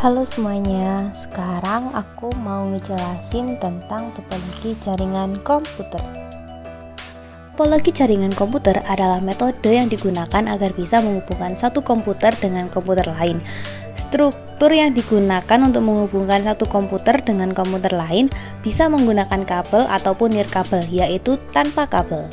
Halo semuanya, sekarang aku mau ngejelasin tentang topologi jaringan komputer. Topologi jaringan komputer adalah metode yang digunakan agar bisa menghubungkan satu komputer dengan komputer lain. Struktur yang digunakan untuk menghubungkan satu komputer dengan komputer lain bisa menggunakan kabel ataupun nirkabel, yaitu tanpa kabel.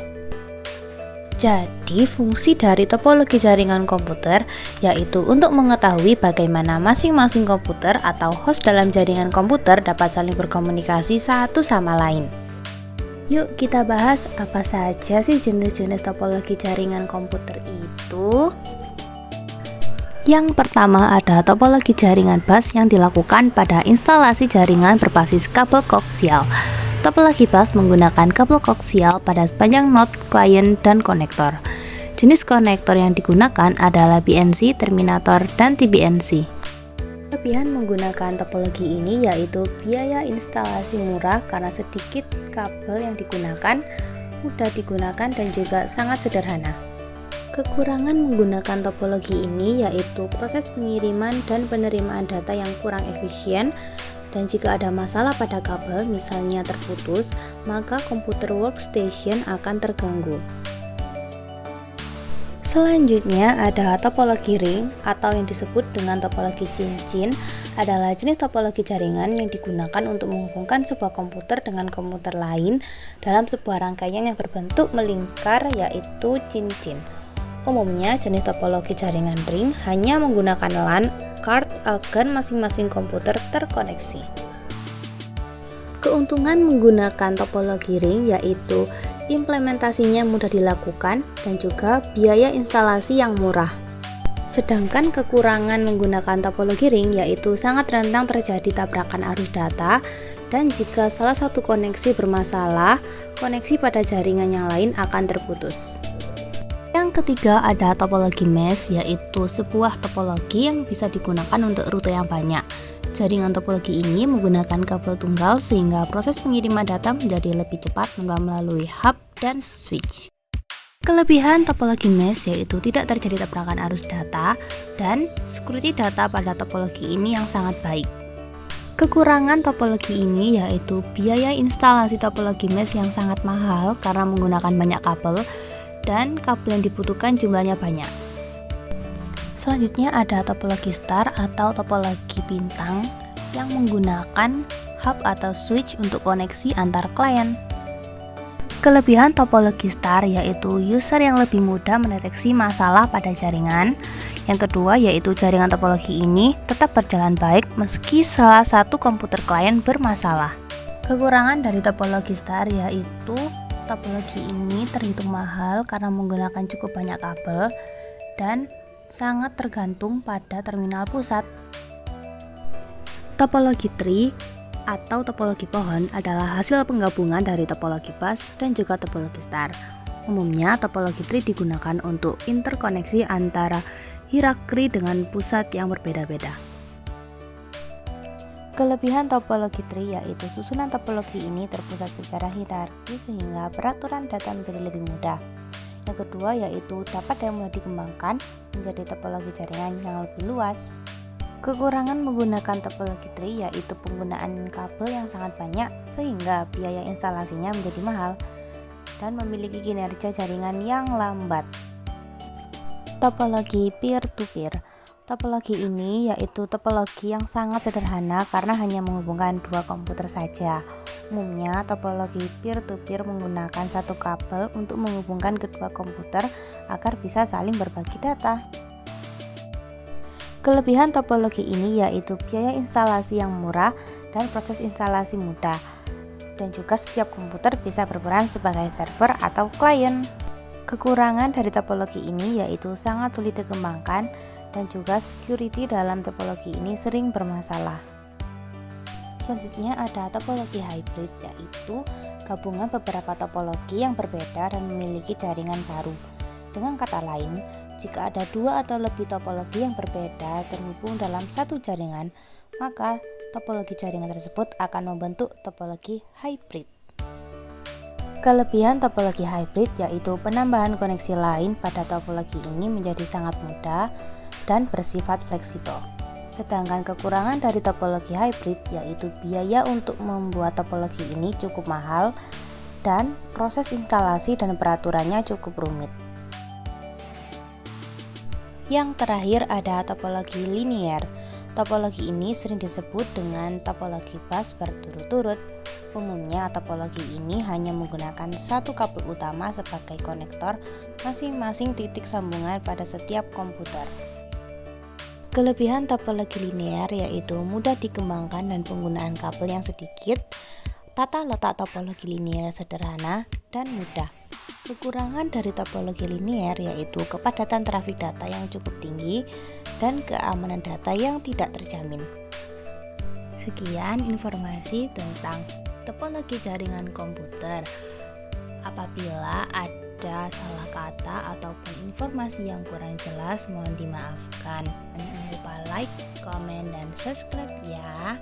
Jadi, fungsi dari topologi jaringan komputer yaitu untuk mengetahui bagaimana masing-masing komputer atau host dalam jaringan komputer dapat saling berkomunikasi satu sama lain. Yuk kita bahas apa saja sih jenis-jenis topologi jaringan komputer itu. Yang pertama ada topologi jaringan bus yang dilakukan pada instalasi jaringan berbasis kabel koaksial. Topologi bus menggunakan kabel koaksial pada sepanjang node, klien, dan konektor. Jenis konektor yang digunakan adalah BNC, terminator, dan TBNC. Kelebihan menggunakan topologi ini yaitu biaya instalasi murah karena sedikit kabel yang digunakan, mudah digunakan, dan juga sangat sederhana. Kekurangan menggunakan topologi ini yaitu proses pengiriman dan penerimaan data yang kurang efisien, dan jika ada masalah pada kabel, misalnya terputus, maka komputer workstation akan terganggu. Selanjutnya ada topologi ring atau yang disebut dengan topologi cincin, adalah jenis topologi jaringan yang digunakan untuk menghubungkan sebuah komputer dengan komputer lain dalam sebuah rangkaian yang berbentuk melingkar, yaitu cincin. Umumnya jenis topologi jaringan ring hanya menggunakan LAN card agar masing-masing komputer terkoneksi. Keuntungan menggunakan topologi ring yaitu implementasinya mudah dilakukan dan juga biaya instalasi yang murah. Sedangkan kekurangan menggunakan topologi ring yaitu sangat rentan terjadi tabrakan arus data, dan jika salah satu koneksi bermasalah, koneksi pada jaringan yang lain akan terputus. Yang ketiga ada topologi mesh, yaitu sebuah topologi yang bisa digunakan untuk rute yang banyak. Jaringan topologi ini menggunakan kabel tunggal sehingga proses pengiriman data menjadi lebih cepat melalui hub dan switch. Kelebihan topologi mesh yaitu tidak terjadi tabrakan arus data dan security data pada topologi ini yang sangat baik. Kekurangan topologi ini yaitu biaya instalasi topologi mesh yang sangat mahal karena menggunakan banyak kabel, dan kabel yang dibutuhkan jumlahnya banyak. Selanjutnya ada topologi star atau topologi bintang yang menggunakan hub atau switch untuk koneksi antar klien. Kelebihan topologi star yaitu user yang lebih mudah mendeteksi masalah pada jaringan. Yang kedua yaitu jaringan topologi ini tetap berjalan baik meski salah satu komputer klien bermasalah. Kekurangan dari topologi star yaitu topologi ini terhitung mahal karena menggunakan cukup banyak kabel dan sangat tergantung pada terminal pusat. Topologi tree atau topologi pohon adalah hasil penggabungan dari topologi bus dan juga topologi star. Umumnya topologi tree digunakan untuk interkoneksi antara hierarki dengan pusat yang berbeda-beda. Kelebihan topologi tree yaitu susunan topologi ini terpusat secara hierarki sehingga peraturan data menjadi lebih mudah. Yang kedua yaitu dapat dan mudah dikembangkan menjadi topologi jaringan yang lebih luas. Kekurangan menggunakan topologi tree yaitu penggunaan kabel yang sangat banyak sehingga biaya instalasinya menjadi mahal dan memiliki kinerja jaringan yang lambat. Topologi peer-to-peer. Topologi ini yaitu topologi yang sangat sederhana karena hanya menghubungkan dua komputer saja. Umumnya topologi peer-to-peer menggunakan satu kabel untuk menghubungkan kedua komputer agar bisa saling berbagi data. Kelebihan topologi ini yaitu biaya instalasi yang murah dan proses instalasi mudah, dan juga setiap komputer bisa berperan sebagai server atau klien. Kekurangan dari topologi ini yaitu sangat sulit dikembangkan dan juga security dalam topologi ini sering bermasalah. Selanjutnya ada topologi hybrid, yaitu gabungan beberapa topologi yang berbeda dan memiliki jaringan baru. Dengan kata lain, jika ada dua atau lebih topologi yang berbeda terhubung dalam satu jaringan, maka topologi jaringan tersebut akan membentuk topologi hybrid. Kelebihan topologi hybrid yaitu penambahan koneksi lain pada topologi ini menjadi sangat mudah dan bersifat fleksibel. Sedangkan kekurangan dari topologi hybrid yaitu biaya untuk membuat topologi ini cukup mahal dan proses instalasi dan peraturannya cukup rumit. Yang terakhir ada topologi linear. Topologi ini sering disebut dengan topologi bus berturut-turut. Umumnya topologi ini hanya menggunakan satu kabel utama sebagai konektor masing-masing titik sambungan pada setiap komputer. Kelebihan topologi linear yaitu mudah dikembangkan dan penggunaan kabel yang sedikit, tata letak topologi linear sederhana dan mudah. Kekurangan dari topologi linear yaitu kepadatan trafik data yang cukup tinggi dan keamanan data yang tidak terjamin. Sekian informasi tentang topologi jaringan komputer. Apabila ada salah kata ataupun informasi yang kurang jelas, mohon dimaafkan. Jangan lupa like, komen, dan subscribe ya.